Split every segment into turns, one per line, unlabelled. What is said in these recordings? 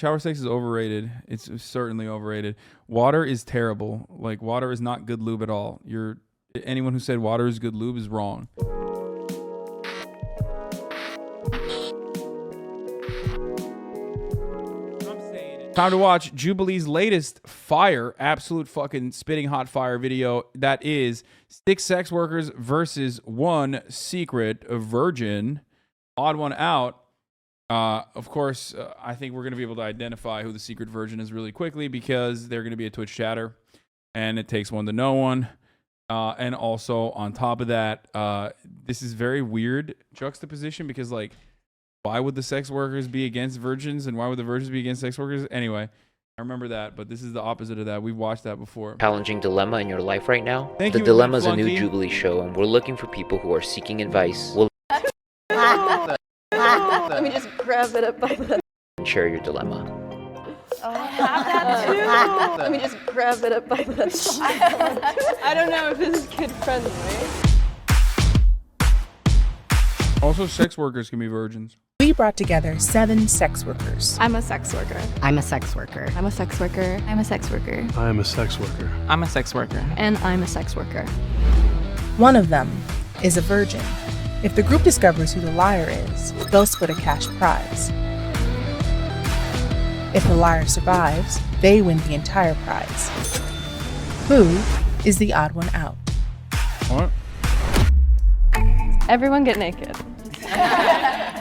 Shower sex is overrated. It's certainly overrated. Water is terrible. Like, water is not good lube at all. Anyone who said water is good lube is wrong. Time to watch Jubilee's latest fire, absolute fucking spitting hot fire video. That is 6 sex workers versus 1 secret virgin. Odd one out. Of course, I think we're going to be able to identify who the secret virgin is really quickly because they're going to be a Twitch chatter, and it takes one to know one. And also, on top of that, this is very weird juxtaposition because, like, why would the sex workers be against virgins and why would the virgins be against sex workers? Anyway, I remember that, but this is the opposite of that. We've watched that before.
Challenging dilemma in your life right now?
Thank
the
you,
Dilemma is a new
Flunky.
Jubilee show, and we're looking for people who are seeking advice.
Let me just grab it up by the...
And share your dilemma.
Oh, I have that too! Let me just grab it up by the... I don't know if this is kid friendly.
Also, sex workers can be virgins.
We brought together 7 sex workers.
I'm a sex worker.
I'm a sex worker.
I'm a sex worker.
I'm a sex worker.
I am a sex worker.
I'm a sex worker.
And I'm a sex worker.
One of them is a virgin. If the group discovers who the liar is, they'll split a cash prize. If the liar survives, they win the entire prize. Who is the odd one out?
What?
Everyone get naked.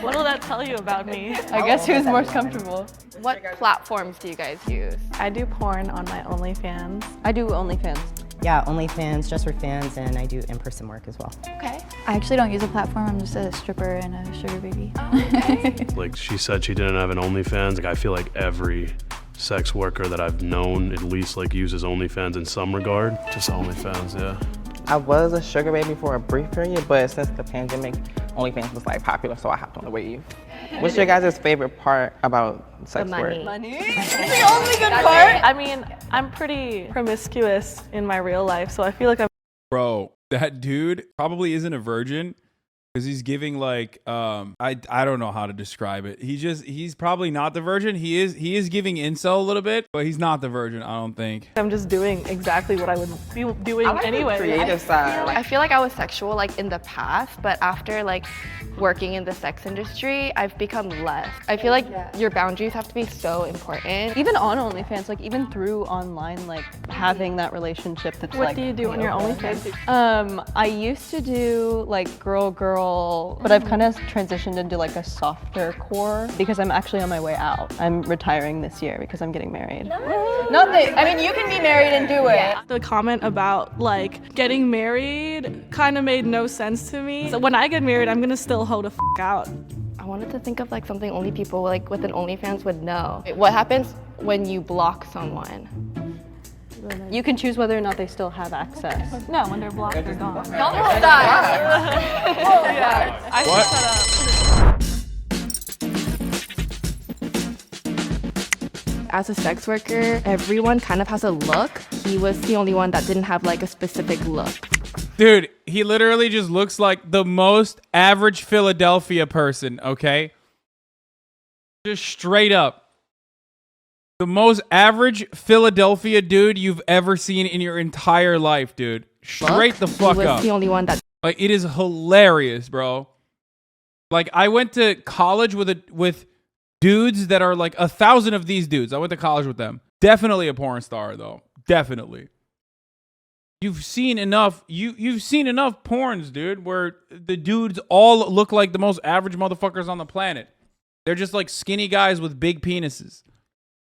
What will that tell you about me? I guess who's more comfortable. What platforms do you guys use? I do porn on my OnlyFans. I do OnlyFans.
Yeah, OnlyFans, just for fans, and I do in-person work as well.
Okay. I actually don't use a platform. I'm just a stripper and a sugar baby.
Oh, okay.
Like, she said she didn't have an OnlyFans. Like, I feel like every sex worker that I've known at least, like, uses OnlyFans in some regard. Just OnlyFans, yeah.
I was a sugar baby for a brief period, but since the pandemic, OnlyFans was like popular, so I hopped on the wave. What's your guys' favorite part about sex work?
Money. It's the only good part. I mean, I'm pretty promiscuous in my real life, so I feel like I'm...
Bro, that dude probably isn't a virgin because he's giving like I don't know how to describe it. He's probably not the virgin. He is giving incel a little bit, but he's not the virgin, I don't think.
I'm just doing exactly what I would be doing
I like
anyway.
the creative side.
I feel like I was sexual like in the past, but after like working in the sex industry, I've become less. I feel like your boundaries have to be so important.
Even on OnlyFans, like even through online, like having that relationship that's
What
like...
do you do on your OnlyFans?
I used to do like girl, but I've kind of transitioned into like a softer core because I'm actually on my way out. I'm retiring this year because I'm getting married. Not that, I mean, you can be married and do it.
The comment about like getting married kind of made no sense to me. So when I get married, I'm gonna still hold a out. I wanted to think of like something only people like with an OnlyFans would know. What happens when you block someone?
You can choose whether or not they still have access.
No, when they're blocked, they're gone.
Stop.
Yeah, I should shut up. As a sex worker, everyone kind of has a look. He was the only one that didn't have like a specific look.
Dude, he literally just looks like the most average Philadelphia person, okay? Just straight up. The most average Philadelphia dude you've ever seen in your entire life, dude. Straight the fuck up.
He was the only one that...
Like, it is hilarious, bro. Like, I went to college with dudes that are like 1,000 of these dudes. I went to college with them. Definitely a porn star, though. Definitely. You've seen enough. You've seen enough porns, dude, where the dudes all look like the most average motherfuckers on the planet. They're just like skinny guys with big penises.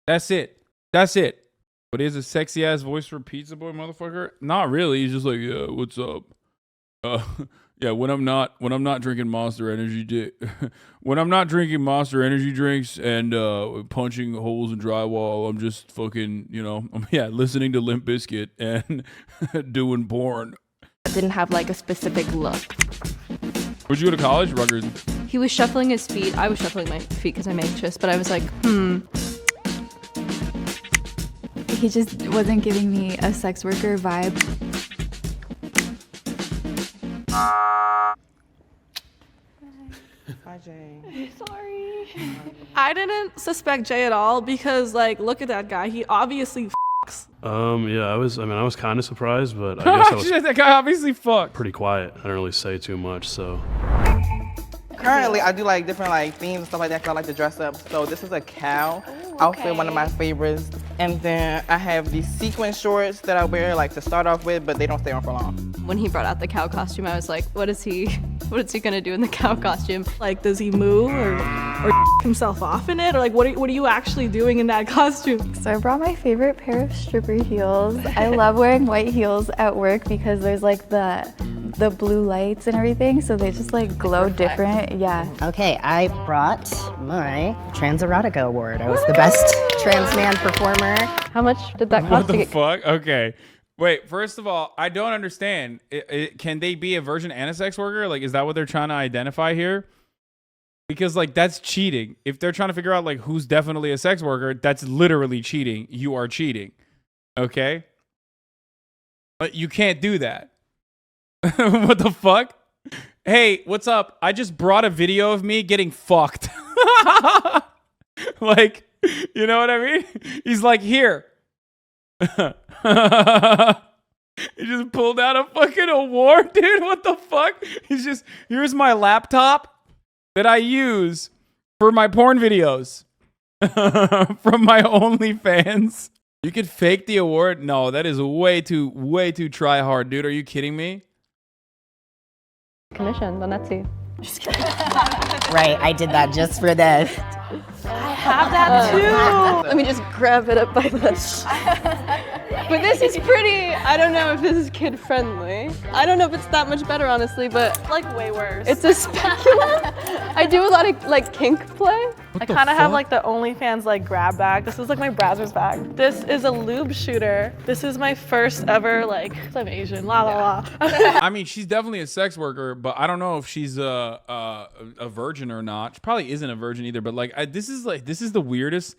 That's it. That's it. But is a sexy ass voice for Pizza Boy, motherfucker? Not really. He's just like, yeah, what's up? Yeah, when I'm not drinking Monster Energy, when I'm not drinking Monster Energy drinks and punching holes in drywall, I'm just fucking, you know, listening to Limp Bizkit and doing porn.
Didn't have like a specific look.
Where'd you go to college, Rutgers?
He was shuffling his feet. I was shuffling my feet because I'm anxious, but I was like, He just wasn't giving me a sex worker vibe.
Hi, Jay.
Sorry. I didn't suspect Jay at all because, like, look at that guy. He obviously
Yeah, I was kind of surprised, but I guess I was
Shit, that guy obviously fucked.
pretty quiet. I don't really say too much, so.
Currently, I do like different like themes and stuff like that because I like to dress up. So this is a cow outfit, one of my favorites. And then I have these sequin shorts that I wear like to start off with, but they don't stay on for long.
When he brought out the cow costume, I was like, what is he gonna do in the cow costume?
like, does he move or himself off in it? Or like, what are you actually doing in that costume?
So I brought my favorite pair of stripper heels. I love wearing white heels at work because there's like the blue lights and everything, so they just like glow different. Yeah.
Okay, I brought my Trans Erotica Award. I was the best trans man performer.
How much did that
What
cost to
the
get?
fuck? Okay. Wait, first of all, I don't understand. Can they be a virgin and a sex worker? Like, is that what they're trying to identify here? Because, like, that's cheating. If they're trying to figure out, like, who's definitely a sex worker, that's literally cheating. You are cheating. Okay? But you can't do that. What the fuck? Hey, what's up? I just brought a video of me getting fucked. Like, you know what I mean? He's like, here. He just pulled out a fucking award, dude. What the fuck? He's just, here's my laptop that I use for my porn videos from my OnlyFans. You could fake the award? No, that is way too try hard, dude. Are you kidding me?
Commissioned on Etsy.
Right, I did that just for this.
I have that too.
Let me just grab it up by this. But this is pretty, I don't know if this is kid friendly. I don't know if it's that much better, honestly, but
Like, way worse.
it's a speculum. I do a lot of like kink play.
I kind of have like the OnlyFans like grab bag. This is like my browser's bag. This is a lube shooter. This is my first ever like, 'cause I'm Asian, la la la.
I mean, she's definitely a sex worker, but I don't know if she's a virgin or not. She probably isn't a virgin either. But like, this is the weirdest.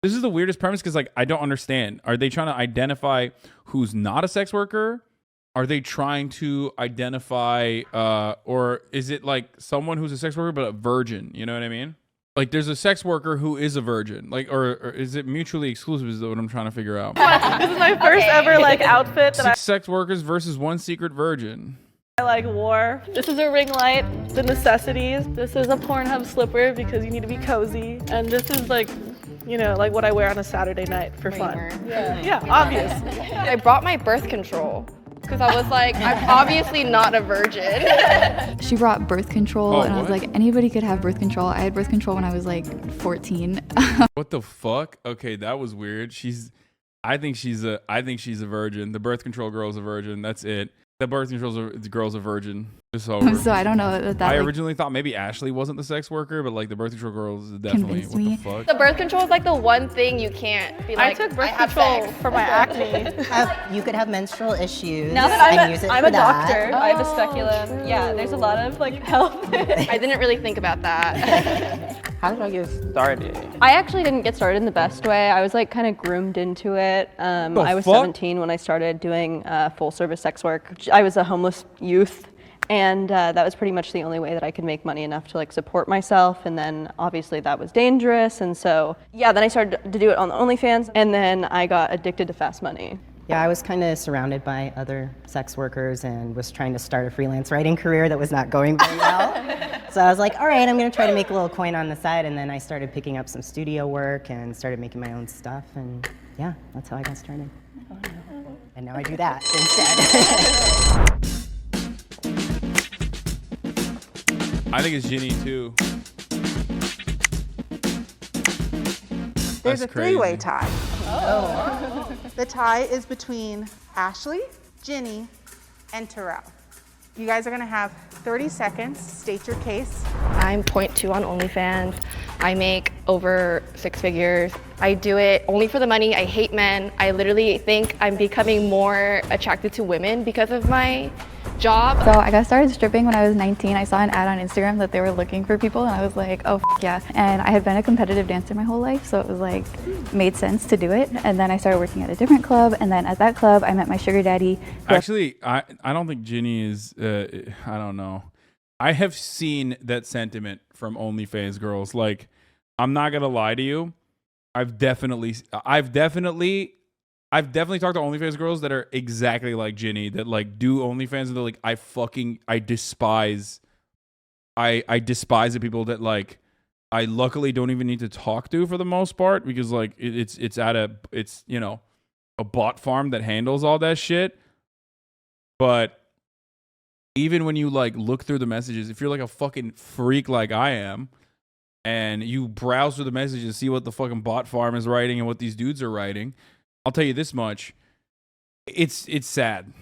This is the weirdest premise because like I don't understand. Are they trying to identify who's not a sex worker? Are they trying to identify, or is it like someone who's a sex worker but a virgin? You know what I mean? Like, there's a sex worker who is a virgin. Like, or is it mutually exclusive? Is what I'm trying to figure out.
This is my first ever like outfit that
6 sex workers versus 1 secret virgin.
I like wore. This is a ring light, the necessities. This is a Pornhub slipper because you need to be cozy. And this is like, you know, like what I wear on a Saturday night for fun. Yeah, obvious.
I brought my birth control because I was like, I'm obviously not a virgin.
She brought birth control,
Oh,
and I was
what?
like, anybody could have birth control. I had birth control when I was like 14.
What the fuck? Okay, that was weird. I think she's a virgin. The birth control girl's a virgin. That's it. The birth control girl's a virgin. It's over.
So I don't know that
I
like,
originally thought maybe Ashley wasn't the sex worker, but like the birth control girl is definitely.
Convinced
What the
me.
fuck?
The birth control is like the one thing you can't be like,
I took birth
have
control
sex.
for my acne.
You could have menstrual issues
Now that
and use it
I'm
for
a
that.
doctor, I have a speculum. Yeah, there's a lot of like health.
I didn't really think about that.
How did I get started?
I actually didn't get started in the best way. I was like kind of groomed into it. I was
fuck?
17 when I started doing full service sex work. I was a homeless youth, and that was pretty much the only way that I could make money enough to like support myself. And then obviously that was dangerous. And so yeah, then I started to do it on the OnlyFans, and then I got addicted to fast money.
Yeah, I was kind of surrounded by other sex workers and was trying to start a freelance writing career that was not going very well. So I was like, all right, I'm going to try to make a little coin on the side. And then I started picking up some studio work and started making my own stuff. And yeah, that's how I got started. And now I do that instead.
I think it's Ginny too.
There's
That's
a three-way
crazy.
tie. The tie is between Ashley, Ginny, and Terrell. You guys are gonna have 30 seconds. State your case.
I'm 0.2 on OnlyFans. I make over 6 figures. I do it only for the money. I hate men. I literally think I'm becoming more attracted to women because of my job.
So I got started stripping when I was 19. I saw an ad on Instagram that they were looking for people, and I was like, oh, yeah. And I had been a competitive dancer my whole life, so it was like, made sense to do it. And then I started working at a different club, and then at that club, I met my sugar daddy.
Actually, I don't think Ginny is. I don't know. I have seen that sentiment from OnlyFans girls. Like, I'm not gonna lie to you. I've definitely talked to OnlyFans girls that are exactly like Ginny, that like do OnlyFans and they're like, I despise the people that like I luckily don't even need to talk to for the most part, because like it's you know, a bot farm that handles all that shit. But even when you like look through the messages, if you're like a fucking freak like I am, and you browse through the messages and see what the fucking bot farm is writing and what these dudes are writing, I'll tell you this much. It's sad.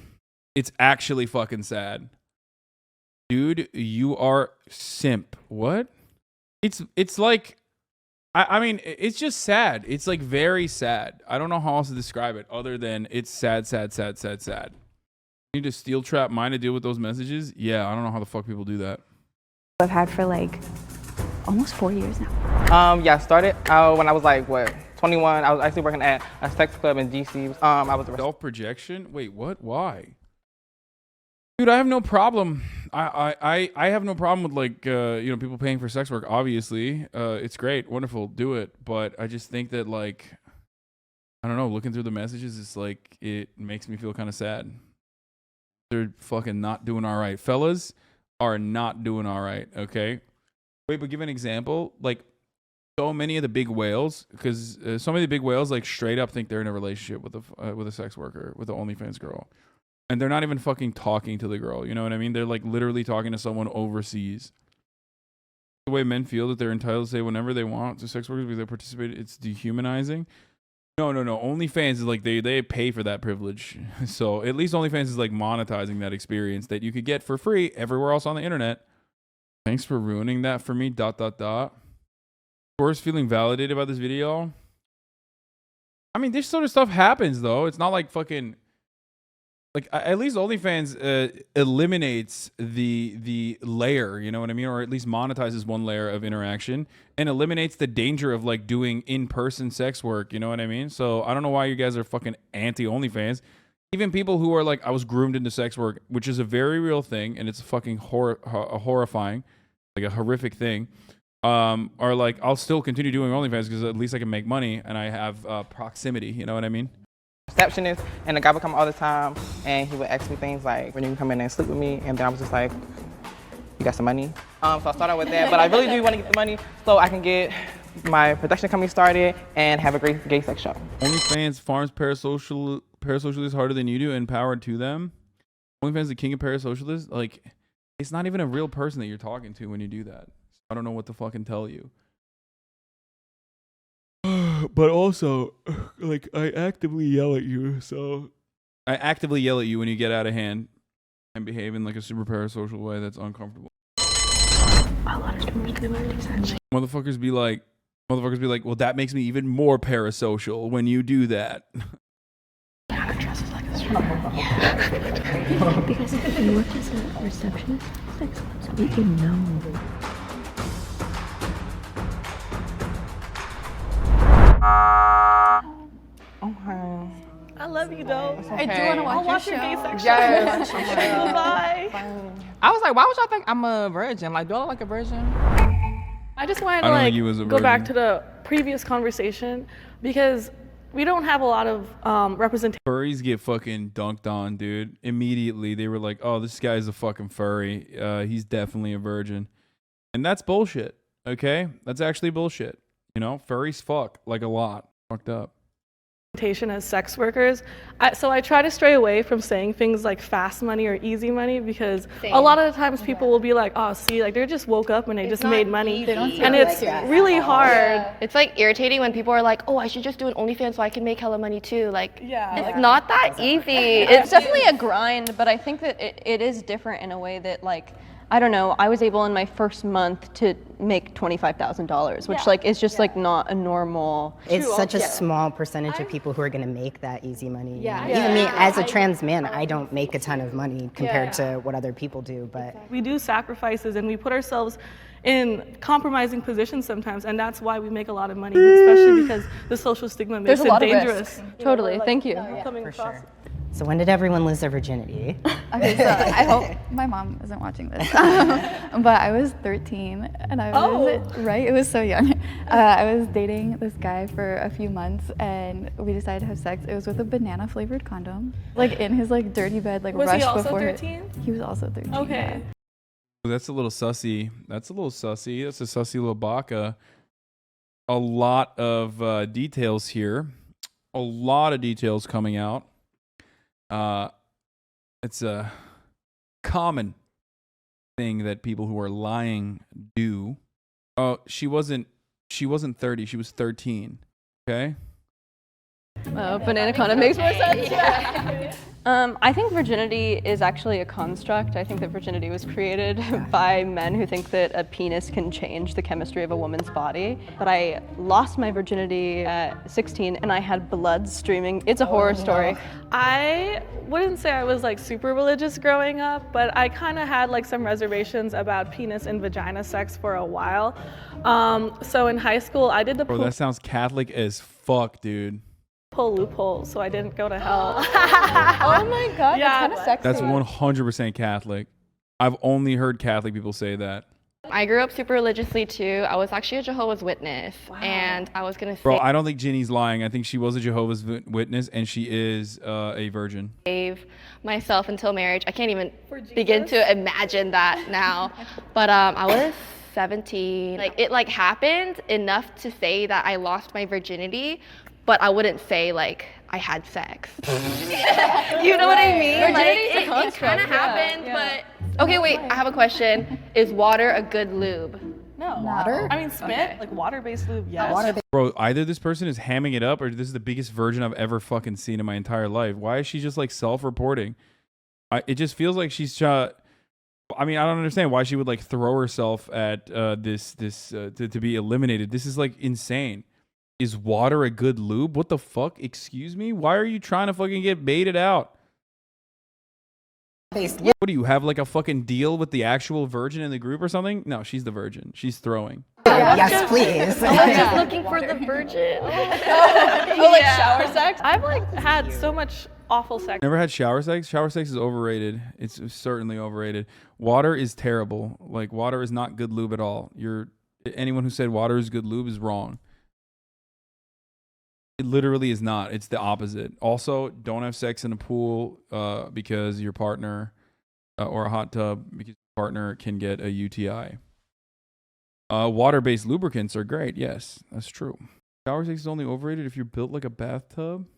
It's actually fucking sad. Dude, you are simp. What? It's like, I mean, it's just sad. It's like very sad. I don't know how else to describe it other than it's sad, sad, sad, sad, sad. You need to steel trap mine to deal with those messages? Yeah, I don't know how the fuck people do that.
I've had for like almost 4 years now.
Yeah, I started when I was like, 21. I was actually working at a sex club in DC. I was
self-projection? Wait, what? Why? Dude, I have no problem. I have no problem with like you know, people paying for sex work. Obviously, it's great, wonderful, do it. But I just think that like, I don't know. Looking through the messages, it's like it makes me feel kind of sad. They're fucking not doing all right. Fellas are not doing all right. Okay. Wait, but give an example. Like, so many of the big whales, because so many of the big whales like straight up think they're in a relationship with a sex worker, with an OnlyFans girl. And they're not even fucking talking to the girl. You know what I mean? They're like literally talking to someone overseas. The way men feel that they're entitled to say whenever they want to sex workers because they participate, it's dehumanizing. No. OnlyFans is like they pay for that privilege. So at least OnlyFans is like monetizing that experience that you could get for free everywhere else on the internet. Thanks for ruining that for me. ... Of course, feeling validated about this video. I mean, this sort of stuff happens though. It's not like fucking. Like, at least OnlyFans eliminates the layer, you know what I mean? Or at least monetizes one layer of interaction and eliminates the danger of like doing in-person sex work, you know what I mean? So I don't know why you guys are fucking anti-OnlyFans. Even people who are like, I was groomed into sex work, which is a very real thing, and it's fucking horrifying, like a horrific thing, are like, I'll still continue doing OnlyFans because at least I can make money and I have proximity, you know what I mean?
Receptionist, and the guy would come all the time and he would ask me things like, when you can come in and sleep with me, and then I was just like, you got some money? So I started with that, but I really do want to get the money so I can get my production company started and have a great gay sex shop.
OnlyFans farms parasocialists harder than you do, and power to them. OnlyFans is the king of parasocialists. Like, it's not even a real person that you're talking to when you do that. I don't know what to fucking tell you. But also, like, I actively yell at you, so... I actively yell at you when you get out of hand and behave in, like, a super parasocial way that's uncomfortable.
A lot of streamers do it, actually.
Motherfuckers be like, well, that makes me even more parasocial when you do that.
Yeah, dresses like this. Yeah. Because if you work as a receptionist, sex clubs, we can know.
Okay.
I love you, though.
Okay.
I do want to watch your gay section.
Yes.
Bye.
I was like, why would y'all think I'm a virgin? Like, do I look like a virgin?
I just wanted
I don't think
to
you was a
like go back
virgin.
to the previous conversation because we don't have a lot of representation.
Furries get fucking dunked on, dude. Immediately, they were like, oh, this guy's a fucking furry. He's definitely a virgin. And that's bullshit, okay? That's actually bullshit. You know, furries fuck, like a lot. Fucked up.
As sex workers, so I try to stray away from saying things like fast money or easy money because a lot of the times people will be like, oh, see, like they just woke up and they just made money, and it's really hard.
It's like irritating when people are like, oh, I should just do an OnlyFans so I can make hella money too. Like,
Yeah,
it's
like-
not that easy.
It's definitely a grind, but I think that it is different in a way that, like, I don't know, I was able in my first month to make $25,000, which like is just like not a normal.
It's such a small percentage of people who are going to make that easy money.
Yeah.
Even me, as a trans man, I don't make a ton of money compared to what other people do. But
We do sacrifices and we put ourselves in compromising positions sometimes, and that's why we make a lot of money, especially because the social stigma makes
There's a
it
lot
dangerous.
of risk. Totally, thank you.
Coming
for
across
sure. So when did everyone lose their virginity?
Okay, so I hope my mom isn't watching this. But I was 13 and I was, right? It was so young. I was dating this guy for a few months and we decided to have sex. It was with a banana flavored condom. Like in his like dirty bed, like
Was
rushed
he also
before
13?
He was also 13.
Okay.
Yeah.
That's a little sussy. That's a little sussy. That's a sussy little baka. A lot of details here. A lot of details coming out. It's a common thing that people who are lying do. Oh, she wasn't 30, she was 13. Okay?
Banana condom makes more sense. Yeah. I think virginity is actually a construct. I think that virginity was created by men who think that a penis can change the chemistry of a woman's body. But I lost my virginity at 16 and I had blood streaming. It's a horror story.
I wouldn't say I was like super religious growing up, but I kind of had like some reservations about penis and vagina sex for a while. So in high school, I did the
Bro, that sounds Catholic as fuck, dude.
loophole, so I didn't go to hell.
Oh my god,
Yeah,
that's kind of sexy.
That's 100% Catholic. I've only heard Catholic people say that.
I grew up super religiously too. I was actually a Jehovah's Witness, and I was gonna
Bro, I don't think Ginny's lying. I think she was a Jehovah's Witness and she is a virgin.
save myself until marriage. I can't even begin to imagine that now. But I was 17. Like it like happened enough to say that I lost my virginity, but I wouldn't say like I had sex. You know what I mean?
Virginity's a
Like it kind of
construct, yeah,
happened,
yeah.
but okay, wait. I have a question. Is water a good lube?
No.
Water?
I mean, spit, like water-based lube, yes.
Bro, either this person is hamming it up or this is the biggest virgin I've ever fucking seen in my entire life. Why is she just like self-reporting? It just feels like she's I mean, I don't understand why she would like throw herself at to be eliminated. This is like insane. Is water a good lube? What the fuck? Excuse me? Why are you trying to fucking get baited out? What do you have, like a fucking deal with the actual virgin in the group or something? No, she's the virgin. She's throwing.
Yes, please.
I was just looking for the virgin.
Oh, like shower sex?
I've like had so much awful sex.
Never had shower sex? Shower sex is overrated. It's certainly overrated. Water is terrible. Like, water is not good lube at all. Anyone who said water is good lube is wrong. It literally is not. It's the opposite. Also, don't have sex in a pool because your partner or a hot tub because your partner can get a UTI. Water-based lubricants are great. Yes, that's true. Shower sex is only overrated if you're built like a bathtub.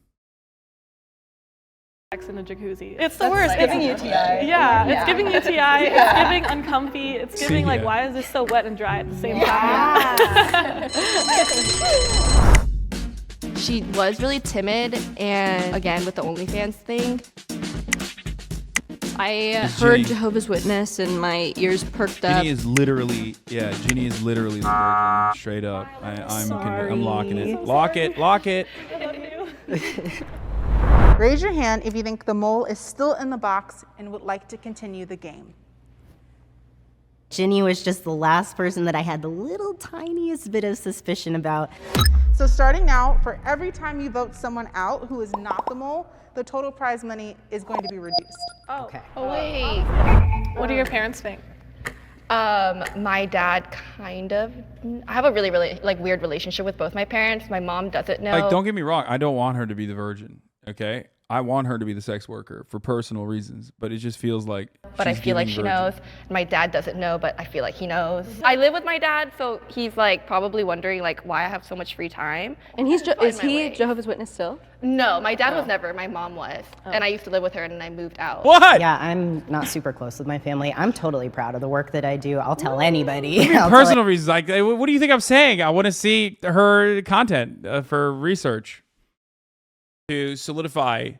Sex in a jacuzzi. It's the worst.
It's giving UTI.
Yeah, it's giving UTI. It's giving uncomfy. It's giving like,
Yeah.
why is this so wet and dry at the same time?
She was really timid, and again with the OnlyFans thing.
I
Is
heard
Ginny-
Jehovah's Witness and my ears perked up.
Ginny is literally the virgin. Straight up. I'm locking it. Lock it.
Raise your hand if you think the mole is still in the box and would like to continue the game.
Ginny was just the last person that I had the little tiniest bit of suspicion about.
So starting now, for every time you vote someone out who is not the mole, the total prize money is going to be reduced.
Oh.
Okay.
Oh wait.
What do your parents think?
My dad kind of. I have a really, really like weird relationship with both my parents. My mom doesn't know.
Like, don't get me wrong. I don't want her to be the virgin. Okay, I want her to be the sex worker for personal reasons. But it just feels like.
But I
she's
feel like
giving
she
virgin.
knows. My dad doesn't know, but I feel like he knows. I live with my dad, so he's like probably wondering like why I have so much free time.
And is
Find my
he
way.
Jehovah's Witness still?
No, my dad was never. My mom was, and I used to live with her, and then I moved out.
What?
Yeah, I'm not super close with my family. I'm totally proud of the work that I do. I'll tell anybody. I'll tell
Personal reasons. Like, what do you think I'm saying? I want to see her content for research to solidify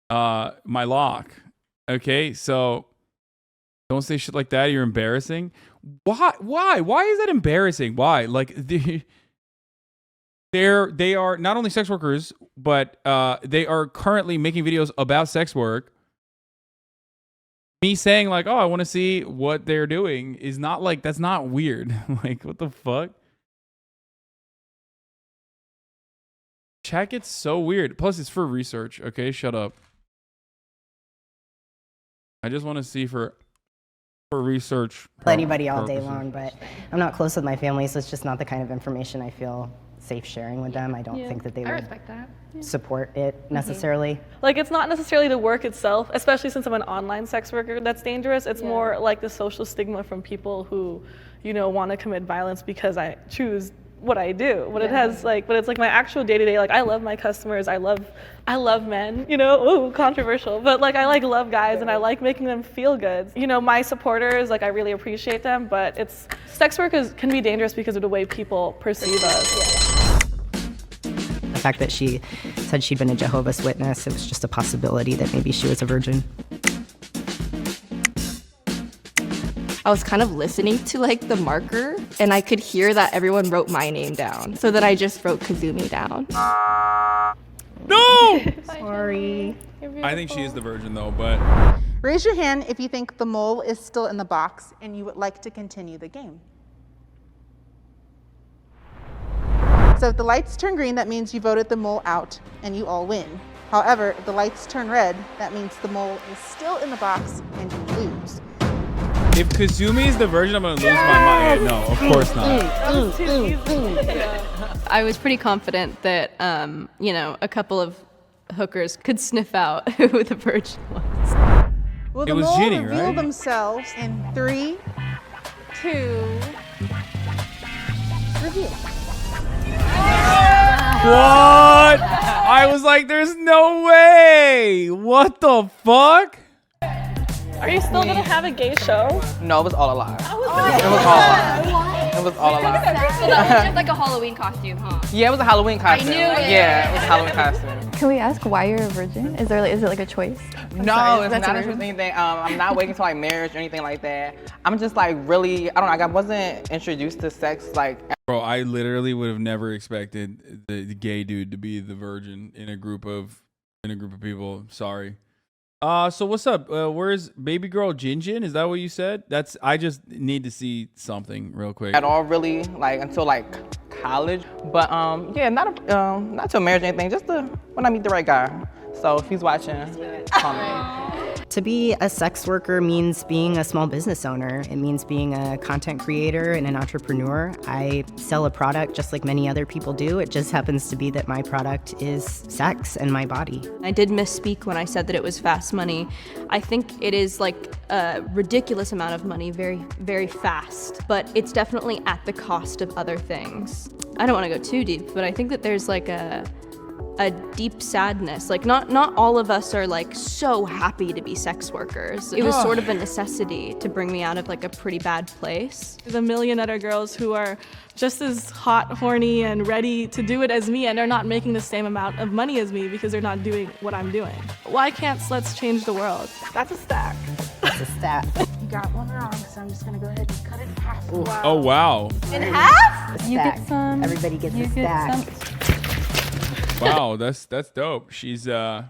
my lock. Okay, so don't say shit like that. You're embarrassing. Why is that embarrassing? Why? Like, they are not only sex workers, but they are currently making videos about sex work. Me saying like, oh, I want to see what they're doing is not like, that's not weird. Like, what the fuck? Chat gets so weird. Plus, it's for research. Okay, shut up. I just want to see for research.
Anybody all day
purposes.
long, but I'm not close with my family, so it's just not the kind of information I feel safe sharing with them. I don't think that they
I
would
respect that.
support it necessarily.
Like, it's not necessarily the work itself, especially since I'm an online sex worker, that's dangerous. It's more like the social stigma from people who, you know, want to commit violence because I choose what I do. But it has like, but it's like my actual day-to-day, like I love my customers, I love men, you know, ooh, controversial, but like I like love guys and I like making them feel good. You know, my supporters, like I really appreciate them, but sex work can be dangerous because of the way people perceive us.
The fact that she said she'd been a Jehovah's Witness, it was just a possibility that maybe she was a virgin.
I was kind of listening to like the marker and I could hear that everyone wrote my name down. So then I just wrote Kazumi down.
No!
Sorry.
I think she is the virgin though, but
Raise your hand if you think the mole is still in the box and you would like to continue the game. So if the lights turn green, that means you voted the mole out and you all win. However, if the lights turn red, that means the mole is still in the box and you lose.
if Kazumi is the virgin, I'm gonna lose my mind. No, of course not.
I was pretty confident that, you know, a couple of hookers could sniff out who the virgin was.
Will
It
the
was
mole
Ginny,
reveal
right?
themselves in 3, 2, reveal?
What? I was like, there's no way. What the fuck?
Are you still gonna have a gay show?
No, it was all a lie. It was all a lie. It was all a lie.
So that was just like a Halloween costume, huh?
Yeah, it was a Halloween costume.
I knew it.
Yeah, it was a Halloween costume.
Can we ask why you're a virgin? Is it like a choice?
No, it's not anything. I'm not waiting till like marriage or anything like that. I'm just like really, I don't know, like I wasn't introduced to sex like.
Bro, I literally would have never expected the gay dude to be the virgin in a group of people. Sorry. So what's up? Where's baby girl Jinjin? Is that what you said? I just need to see something real quick.
At all, really, like until like college. But yeah, not till marriage or anything. Just when I meet the right guy. So if he's watching, call me.
To be a sex worker means being a small business owner. It means being a content creator and an entrepreneur. I sell a product just like many other people do. It just happens to be that my product is sex and my body.
I did misspeak when I said that it was fast money. I think it is like a ridiculous amount of money, very, very fast, but it's definitely at the cost of other things. I don't want to go too deep, but I think that there's like a deep sadness. Like not all of us are like so happy to be sex workers. It was sort of a necessity to bring me out of like a pretty bad place.
The million other girls who are just as hot, horny, and ready to do it as me and are not making the same amount of money as me because they're not doing what I'm doing. Why can't sluts change the world? That's a stack.
That's a stat.
You got one wrong, so I'm just gonna go ahead and cut it in half.
Oh wow.
In half?
You get some. Everybody gets a stack.
Wow, that's dope. She's oh,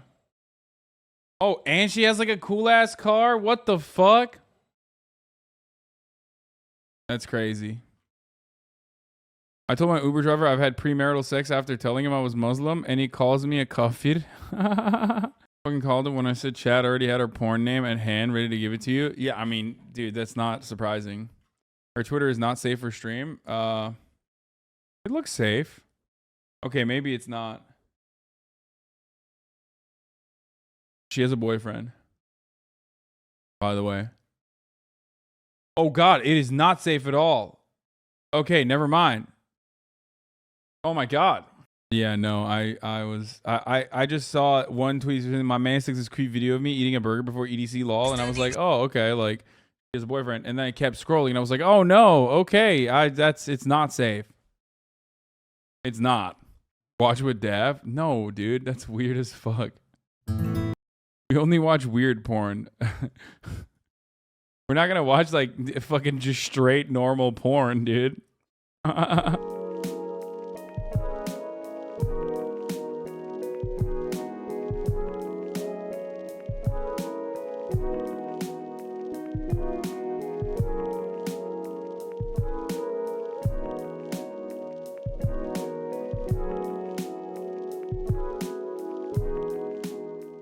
and she has like a cool ass car. What the fuck? That's crazy. I told my Uber driver I've had premarital sex after telling him I was Muslim, and he calls me a kafir. Fucking called him when I said Chad already had her porn name at hand, ready to give it to you. Yeah, I mean, dude, that's not surprising. Her Twitter is not safe for stream. It looks safe. Okay, maybe it's not. She has a boyfriend, by the way. Oh God, it is not safe at all. Okay, never mind. Oh my God. Yeah, no, I just saw one tweet. My man sticks this creep video of me eating a burger before EDC lol, and I was like, oh, okay, like he has a boyfriend. And then I kept scrolling, and I was like, oh no, okay, it's not safe. It's not. Watch with Dav? No, dude, that's weird as fuck. We only watch weird porn. We're not gonna watch like fucking just straight normal porn, dude.